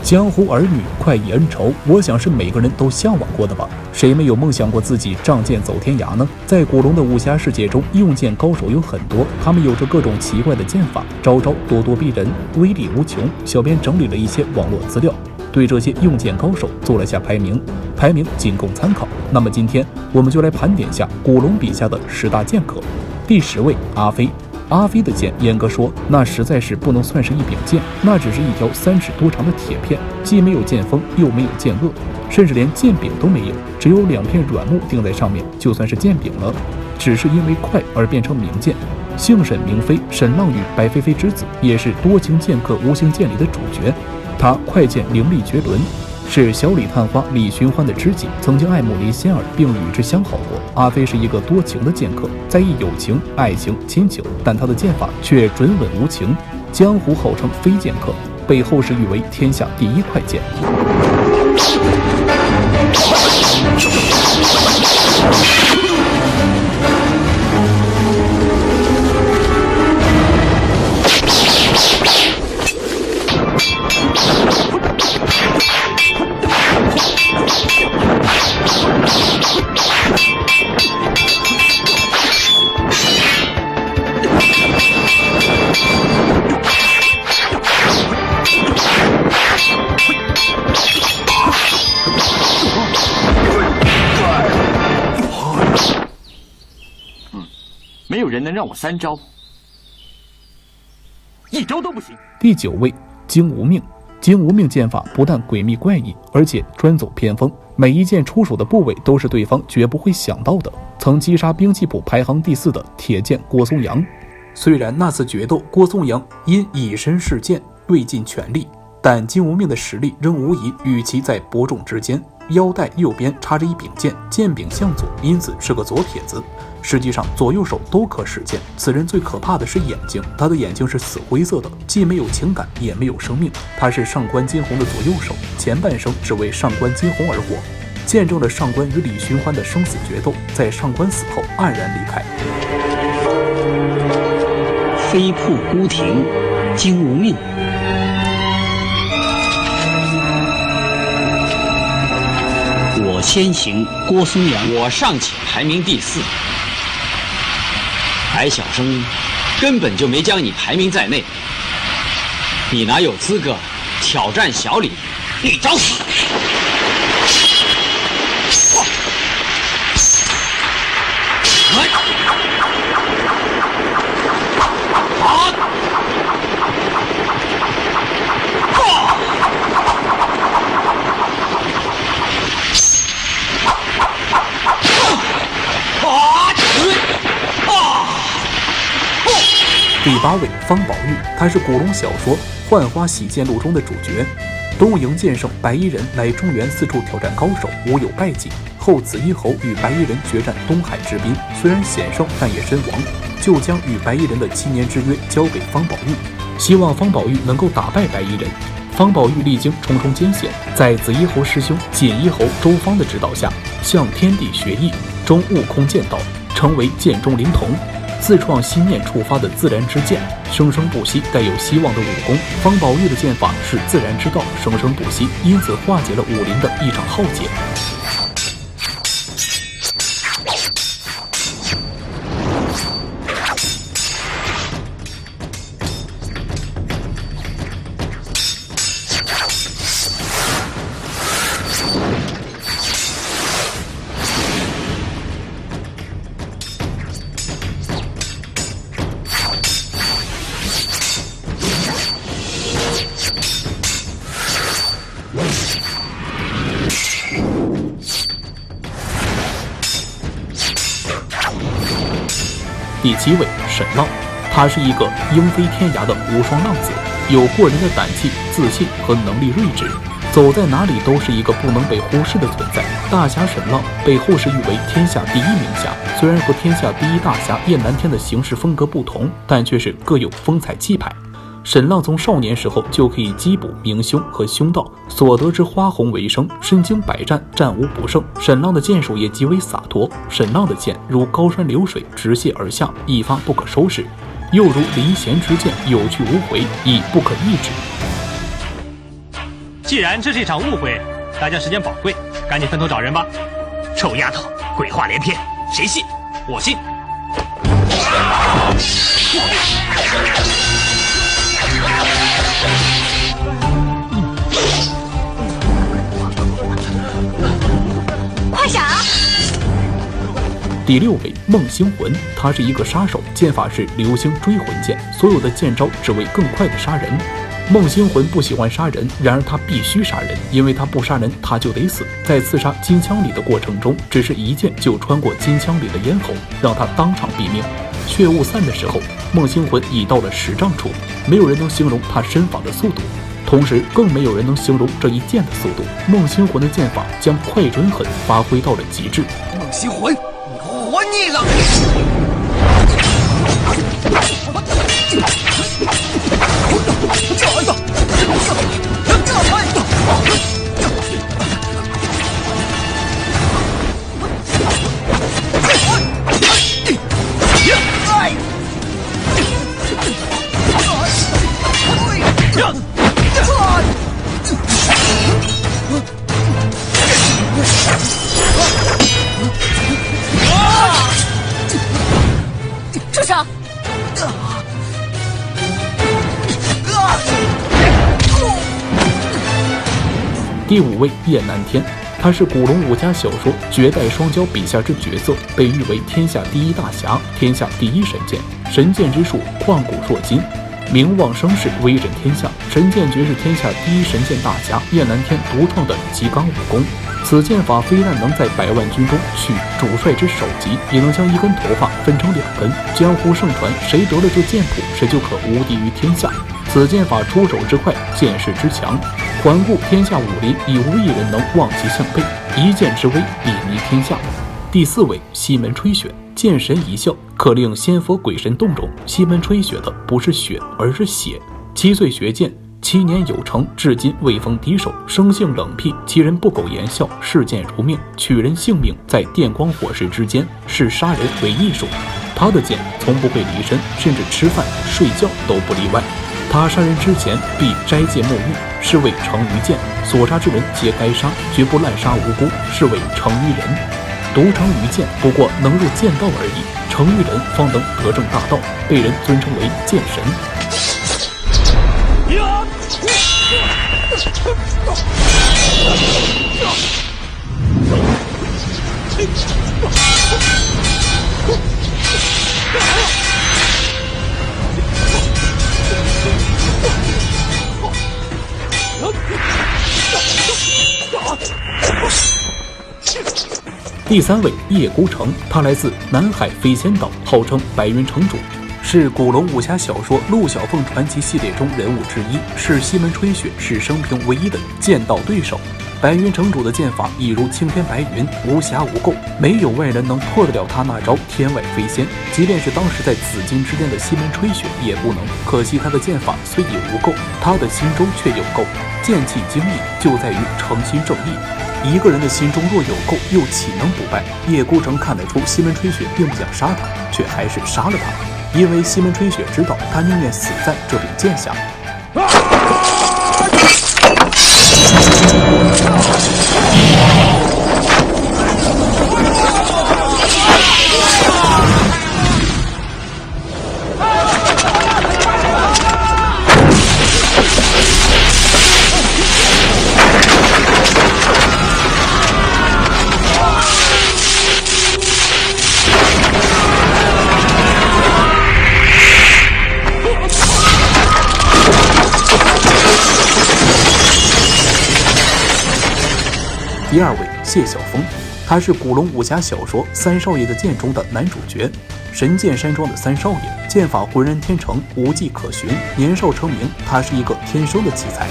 江湖儿女，快意恩仇，我想是每个人都向往过的吧？谁没有梦想过自己仗剑走天涯呢？在古龙的武侠世界中，用剑高手有很多，他们有着各种奇怪的剑法，招招咄咄逼人，威力无穷。小编整理了一些网络资料，对这些用剑高手做了下排名，仅供参考。那么今天我们就来盘点下古龙笔下的10大剑客。第10位，阿飞。阿飞的剑，严格说，那实在是不能算是一柄剑，那只是一条3尺多长的铁片，既没有剑锋，又没有剑颚，甚至连剑柄都没有，只有2片软木钉在上面，就算是剑柄了。只是因为快而变成名剑。姓沈名飞，沈浪与白飞飞之子，也是多情剑客无形剑里的主角。他快剑凌厉绝伦，是小李探花李寻欢的知己，曾经爱慕林仙儿，并与之相好过。阿飞是一个多情的剑客，在意友情、爱情、亲情，但他的剑法却准稳无情，江湖号称飞剑客，被后世誉为天下第一快剑。没有人能让我3招，1招都不行。第9位，金无命。金无命剑法不但诡秘怪异，而且专走偏锋，每一剑出手的部位都是对方绝不会想到的。曾击杀兵器谱排行第4的铁剑郭松阳，虽然那次决斗郭松阳因以身试剑未尽全力，但金无命的实力仍无疑与其在伯仲之间。腰带右边插着一柄剑，剑柄向左，因此是个左撇子。实际上左右手都可使剑。此人最可怕的是眼睛，他的眼睛是死灰色的，既没有情感也没有生命。他是上官金鸿的左右手，前半生只为上官金鸿而活，见证了上官与李寻欢的生死决斗，在上官死后黯然离开。飞瀑孤亭，金无命。我先行，郭松阳。我尚且排名第4，白晓生根本就没将你排名在内，你哪有资格挑战小李？你找死！第8位，方宝玉。他是古龙小说《浣花洗剑录》中的主角。东瀛剑圣白衣人来中原四处挑战高手，无有败绩。后紫衣侯与白衣人决战东海之滨，虽然险胜，但也身亡，就将与白衣人的7年之约交给方宝玉，希望方宝玉能够打败白衣人。方宝玉历经重重艰险，在紫衣侯师兄锦衣侯周芳的指导下，向天地学艺，终悟空剑道，成为剑中灵童。自创心念触发的自然之剑，生生不息，带有希望的武功。方宝玉的剑法是自然之道，生生不息，因此化解了武林的一场浩劫。第7位，沈浪。他是一个鹰飞天涯的无双浪子，有过人的胆气、自信和能力睿智，走在哪里都是一个不能被忽视的存在。大侠沈浪被后世誉为天下第一名侠，虽然和天下第一大侠叶南天的行事风格不同，但却是各有风采气派。沈浪从少年时候就可以击捕明凶和凶盗，所得之花红为生，身经百战，战无不胜。沈浪的剑术也极为洒脱，沈浪的剑如高山流水，直泻而下，一发不可收拾，又如离弦之箭，有去无回，亦不可抑制。既然这是一场误会，大家时间宝贵，赶紧分头找人吧。臭丫头，鬼话连篇，谁信？我信。快闪啊！第6位梦星魂，他是一个杀手，剑法是流星追魂剑，所有的剑招只为更快的杀人。梦星魂不喜欢杀人，然而他必须杀人，因为他不杀人他就得死。在刺杀金枪里的过程中，只是一剑就穿过金枪里的咽喉，让他当场毙命。血雾散的时候，梦星魂已到了10丈处，没有人能形容他身法的速度，同时更没有人能形容这一剑的速度。梦星魂的剑法将快准狠发挥到了极致。梦星魂，你活腻了！住手！第5位叶南天，他是古龙武侠小说《绝代双骄》笔下之角色，被誉为天下第一大侠，天下第一神剑，神剑之术旷古烁今，名望声势，威震天下。神剑诀是天下第一神剑大侠叶南天独创的极罡武功。此剑法非但能在100万军中取主帅之首级，也能将一根头发分成2根。江湖盛传，谁得了这剑谱，谁就可无敌于天下。此剑法出手之快，见势之强，环顾天下武林，已无一人能望其项背，一剑之威，睨睨天下。第4位西门吹雪，剑神一笑，可令仙佛鬼神动容。西门吹雪的不是雪，而是血。7岁学剑，7年有成，至今未逢敌手，生性冷僻，其人不苟言笑，视剑如命，取人性命在电光火石之间，视杀人为艺术。他的剑从不会离身，甚至吃饭睡觉都不例外。他杀人之前必斋戒沐浴，是为成于剑，所杀之人皆该杀，绝不滥杀无辜，是为成于人。独成于剑，不过能入剑道而已，成于人方能得正大道，被人尊称为剑神。第3位叶孤城，他来自南海飞仙岛，号称白云城主，是古龙武侠小说《陆小凤传奇》系列中人物之一，是西门吹雪是生平唯一的剑道对手。白云城主的剑法一如青天白云，无瑕无垢，没有外人能破得了他那招天外飞仙。即便是当时在紫金之巅的西门吹雪也不能。可惜他的剑法虽已无垢，他的心中却有垢。剑气精义就在于诚心正义。一个人的心中若有垢，又岂能不败？叶孤城看得出西门吹雪并不想杀他，却还是杀了他，因为西门吹雪知道他宁愿死在这柄剑下。第2位谢晓峰，他是古龙武侠小说《三少爷的剑》中的男主角，神剑山庄的三少爷，剑法浑然天成，无迹可寻。年少成名，他是一个天生的奇才，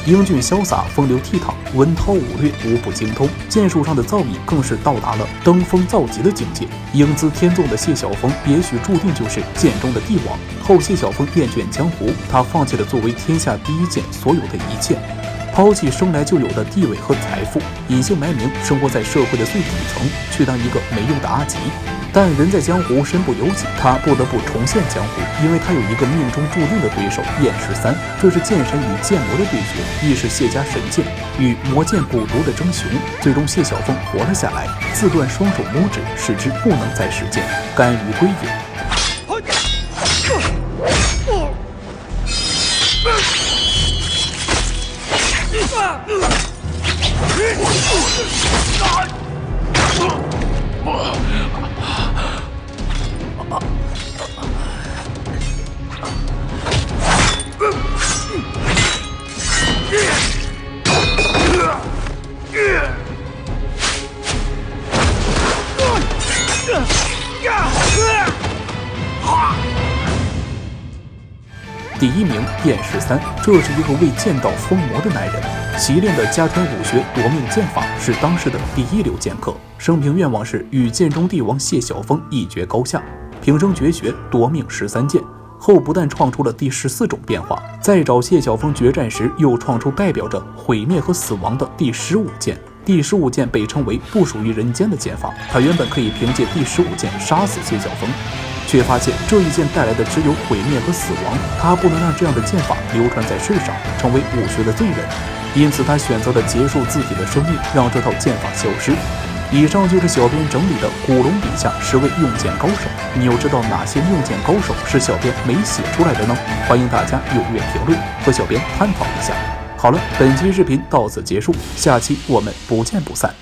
英俊潇洒，风流倜傥，文韬武略无不精通，剑术上的造诣更是到达了登峰造极的境界。英姿天纵的谢晓峰，也许注定就是剑中的帝王。后谢晓峰厌倦江湖，他放弃了作为天下第一剑所有的一切，抛弃生来就有的地位和财富，隐姓埋名，生活在社会的最底层，去当一个没用的阿吉。但人在江湖身不由己，他不得不重现江湖，因为他有一个命中注定的对手燕13。这是剑神与剑魔的对决，亦是谢家神剑与魔剑蛊毒的争雄。最终谢晓峰活了下来，自断双手拇指，使之不能再使剑，甘于归隐。第1名燕13，这是一个为剑道疯魔的男人，习练的家传武学夺命剑法，是当时的第一流剑客。生平愿望是与剑中帝王谢晓峰一决高下，平生绝学夺命13剑。后不但创出了第14种变化，在找谢晓峰决战时，又创出代表着毁灭和死亡的第15剑。第15剑被称为不属于人间的剑法，他原本可以凭借第15剑杀死谢晓峰，却发现这一剑带来的只有毁灭和死亡，他不能让这样的剑法流传在世上，成为武学的罪人，因此他选择了结束自己的生命，让这套剑法消失。以上就是小编整理的古龙笔下10位用剑高手，你又知道哪些用剑高手是小编没写出来的呢？欢迎大家踊跃评论，和小编探讨一下。好了，本期视频到此结束，下期我们不见不散。